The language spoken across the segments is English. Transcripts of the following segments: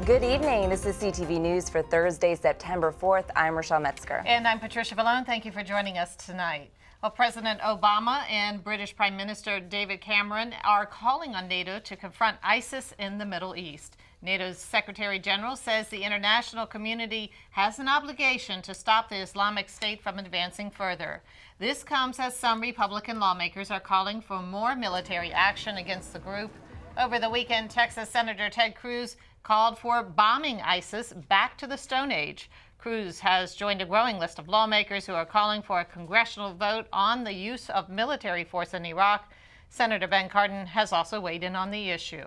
Good evening. This is CTV News for Thursday, September 4th. I'm Rochelle Metzger. And I'm Patricia Vallone. Thank you for joining us tonight. Well, President Obama and British Prime Minister David Cameron are calling on NATO to confront ISIS in the Middle East. NATO's Secretary General says the international community has an obligation to stop the Islamic State from advancing further. This comes as some Republican lawmakers are calling for more military action against the group. Over the weekend, Texas Senator Ted Cruz called for bombing ISIS back to the Stone Age. Cruz has joined a growing list of lawmakers who are calling for a congressional vote on the use of military force in Iraq. Senator Ben Cardin has also weighed in on the issue.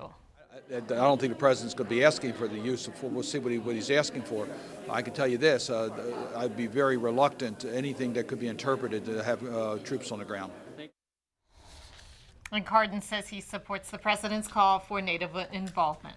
I don't think the president's going to be asking for the use of force. We'll see what he's asking for. I can tell you this, I'd be very reluctant to anything that could be interpreted to have troops on the ground. And Cardin says he supports the president's call for NATO involvement.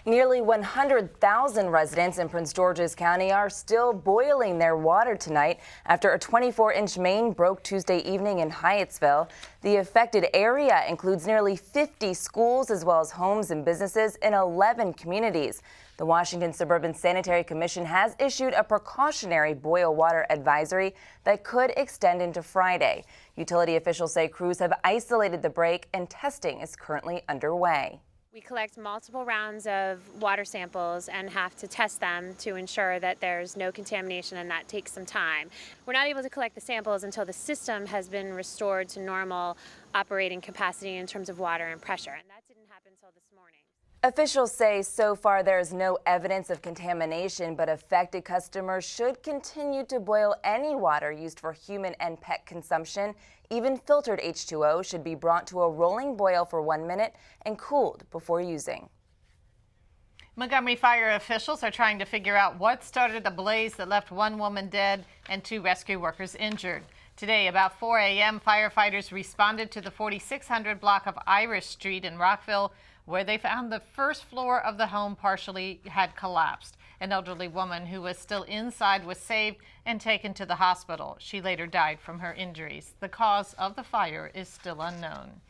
Nearly 100,000 residents in Prince George's County are still boiling their water tonight after a 24-inch main broke Tuesday evening in Hyattsville. The affected area includes nearly 50 schools as well as homes and businesses in 11 communities. The Washington Suburban Sanitary Commission has issued a precautionary boil water advisory that could extend into Friday. Utility officials say crews have isolated the break and testing is currently underway. We collect multiple rounds of water samples and have to test them to ensure that there's no contamination, and that takes some time. We're not able to collect the samples until the system has been restored to normal operating capacity in terms of water and pressure, and that didn't happen until this morning. Officials say so far there is no evidence of contamination, but affected customers should continue to boil any water used for human and pet consumption. Even filtered H2O should be brought to a rolling boil for 1 minute and cooled before using. Montgomery fire officials are trying to figure out what started the blaze that left one woman dead and 2 rescue workers injured. Today, about 4 a.m., firefighters responded to the 4600 block of Irish Street in Rockville, where they found the first floor of the home partially had collapsed. An elderly woman who was still inside was saved and taken to the hospital. She later died from her injuries. The cause of the fire is still unknown.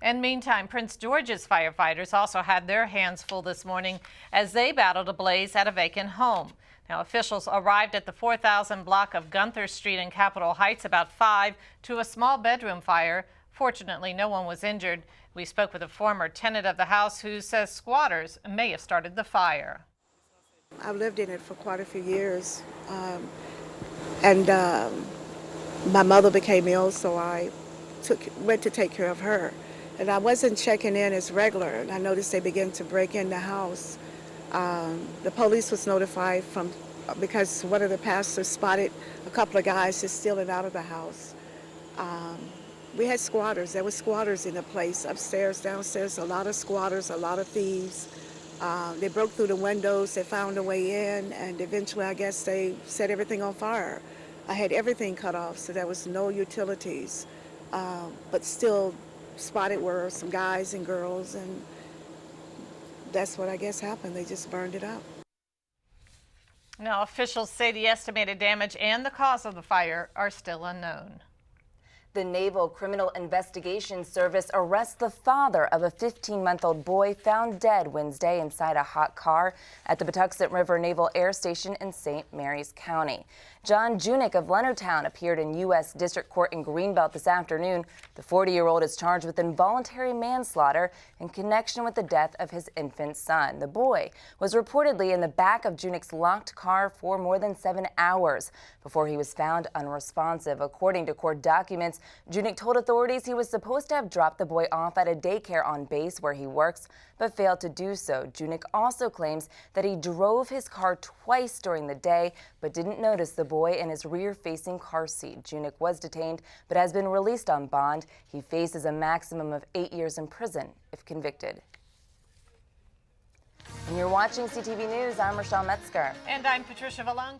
And meantime, Prince George's firefighters also had their hands full this morning as they battled a blaze at a vacant home. Now, officials arrived at the 4000 block of Gunther Street in Capitol Heights about 5 to a small bedroom fire. Fortunately, no one was injured. We spoke with a former tenant of the house who says squatters may have started the fire. I've lived in it for quite a few years, my mother became ill, so I went to take care of her. And I wasn't checking in as regular, and I noticed they began to break in the house. The police was notified because one of the pastors spotted a couple of guys just stealing out of the house. We had squatters. There were squatters in the place, upstairs, downstairs, a lot of squatters, a lot of thieves. They broke through the windows, they found a way in, and eventually I guess they set everything on fire. I had everything cut off, so there was no utilities. But still spotted were some guys and girls, and that's what I guess happened. They just burned it up. Now, officials say the estimated damage and the cause of the fire are still unknown. The Naval Criminal Investigation Service arrests the father of a 15-month-old boy found dead Wednesday inside a hot car at the Patuxent River Naval Air Station in St. Mary's County. John Junick of Leonardtown appeared in U.S. District Court in Greenbelt this afternoon. The 40-year-old is charged with involuntary manslaughter in connection with the death of his infant son. The boy was reportedly in the back of Junick's locked car for more than 7 hours before he was found unresponsive. According to court documents, Junick told authorities he was supposed to have dropped the boy off at a daycare on base where he works, but failed to do so. Junick also claims that he drove his car twice during the day, but didn't notice the boy in his rear-facing car seat. Junick was detained, but has been released on bond. He faces a maximum of 8 years in prison if convicted. And you're watching CTV News. I'm Rochelle Metzger. And I'm Patricia Vallone.